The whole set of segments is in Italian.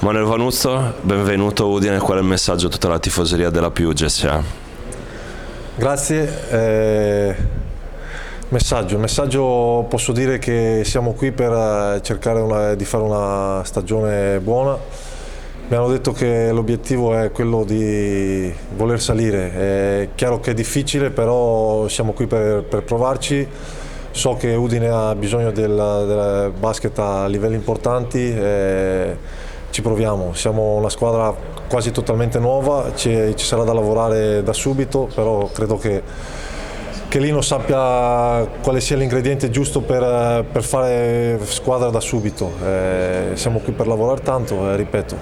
Manuel Vanuzzo, benvenuto a Udine, qual è il messaggio a tutta la tifoseria della Piuggia SA? Grazie. Il messaggio posso dire che siamo qui per cercare di fare una stagione buona. Mi hanno detto che l'obiettivo è quello di voler salire. È chiaro che è difficile, però siamo qui per provarci. So che Udine ha bisogno del basket a livelli importanti. Ci proviamo, siamo una squadra quasi totalmente nuova, ci sarà da lavorare da subito, però credo che Lino sappia quale sia l'ingrediente giusto per fare squadra da subito. Siamo qui per lavorare tanto, ripeto,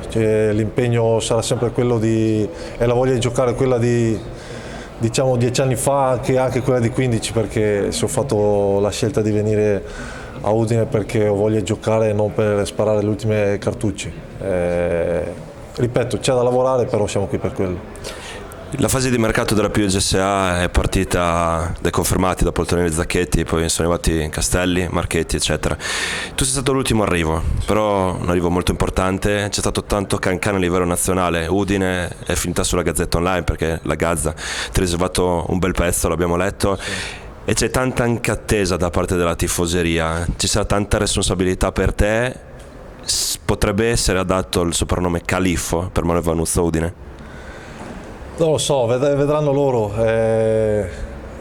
l'impegno sarà sempre quello e la voglia di giocare quella di, diciamo, 10 anni fa, anche quella di 15, perché se ho fatto la scelta di venire a Udine perché ho voglia di giocare e non per sparare le ultime cartucce. Ripeto, c'è da lavorare, però siamo qui per quello. La fase di mercato della Piuggia SA è partita dai confermati dopo il torneo di Zacchetti, poi sono arrivati Castelli, Marchetti eccetera. Tu sei stato l'ultimo arrivo, però un arrivo molto importante, c'è stato tanto cancan a livello nazionale. Udine è finita sulla Gazzetta Online perché la Gazza ti ha riservato un bel pezzo, l'abbiamo letto. E c'è tanta anche attesa da parte della tifoseria, ci sarà tanta responsabilità per te. Potrebbe essere adatto il soprannome Califfo per Manuel Vanuzzo Udine? Non lo so, vedranno loro.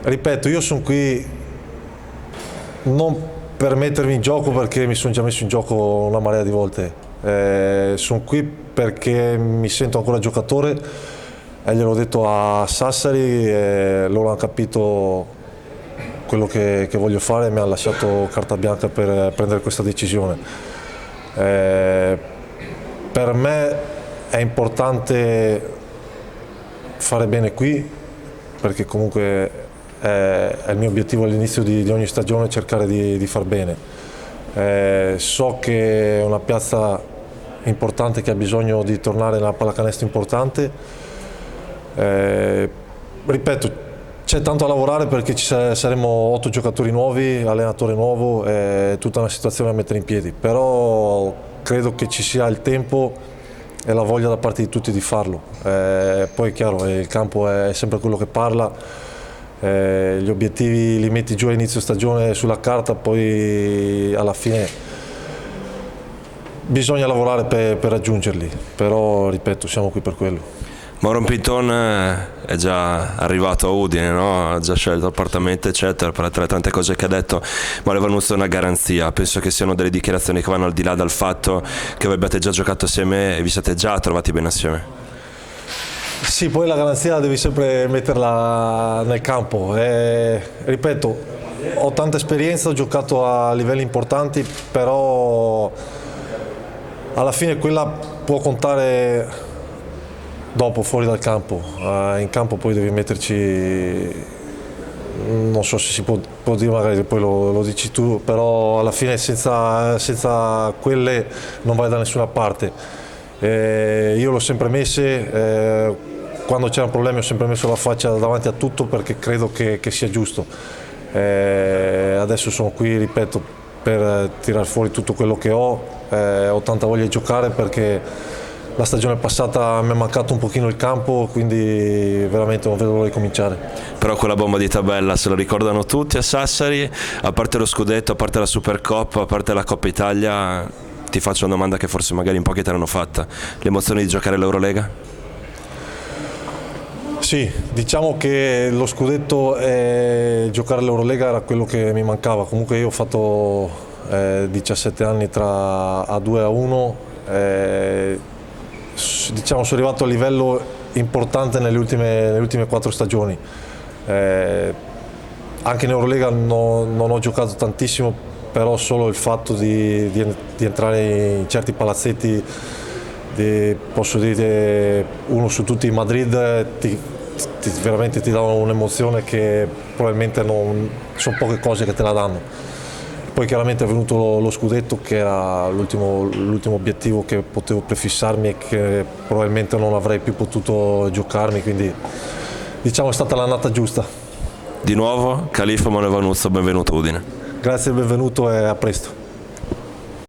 Ripeto, io sono qui non per mettermi in gioco, perché mi sono già messo in gioco una marea di volte. Sono qui perché mi sento ancora giocatore e gliel'ho detto a Sassari e loro hanno capito quello che voglio fare e mi hanno lasciato carta bianca per prendere questa decisione. Per me è importante fare bene qui, perché comunque è il mio obiettivo all'inizio di ogni stagione, cercare di far bene. So che è una piazza importante che ha bisogno di tornare nella pallacanestro importante. Ripeto, c'è tanto a lavorare perché saremo 8 giocatori nuovi, allenatore nuovo, è tutta una situazione da mettere in piedi, però credo che ci sia il tempo e la voglia da parte di tutti di farlo. Poi è chiaro, il campo è sempre quello che parla, gli obiettivi li metti giù a inizio stagione sulla carta, poi alla fine bisogna lavorare per raggiungerli, però ripeto, siamo qui per quello. Mauro Pinton è già arrivato a Udine, no? Ha già scelto appartamento eccetera, per le tante cose che ha detto, ma Manuel Vanuzzo è una garanzia. Penso che siano delle dichiarazioni che vanno al di là dal fatto che voi abbiate già giocato assieme e vi siete già trovati bene assieme. Sì, poi la garanzia devi sempre metterla nel campo. Ripeto, ho tanta esperienza, ho giocato a livelli importanti, però alla fine quella può contare dopo, fuori dal campo. In campo poi devi metterci, non so se si può dire, magari poi lo dici tu, però alla fine senza quelle non vai da nessuna parte. Io l'ho sempre messe, quando c'erano problemi ho sempre messo la faccia davanti a tutto, perché credo che sia giusto. Adesso sono qui, ripeto, per tirar fuori tutto quello che ho tanta voglia di giocare, perché la stagione passata mi è mancato un pochino il campo, quindi veramente non vedo l'ora di cominciare. Però quella bomba di tabella se lo ricordano tutti a Sassari, a parte lo scudetto, a parte la Supercoppa, a parte la Coppa Italia. Ti faccio una domanda che forse magari in pochi te l'hanno fatta: l'emozione di giocare l'Eurolega? Sì, diciamo che lo scudetto e giocare all'Eurolega era quello che mi mancava. Comunque io ho fatto 17 anni tra A2 e A1, diciamo sono arrivato a livello importante nelle ultime 4 stagioni. Anche in Eurolega non ho giocato tantissimo, però solo il fatto di entrare in certi palazzetti, posso dire uno su tutti in Madrid, veramente ti dà un'emozione che probabilmente sono poche cose che te la danno. Poi chiaramente è venuto lo scudetto, che era l'ultimo obiettivo che potevo prefissarmi e che probabilmente non avrei più potuto giocarmi, quindi diciamo è stata l'annata giusta. Di nuovo Califfo Manuel Vanuzzo, benvenuto Udine. Grazie, benvenuto e a presto.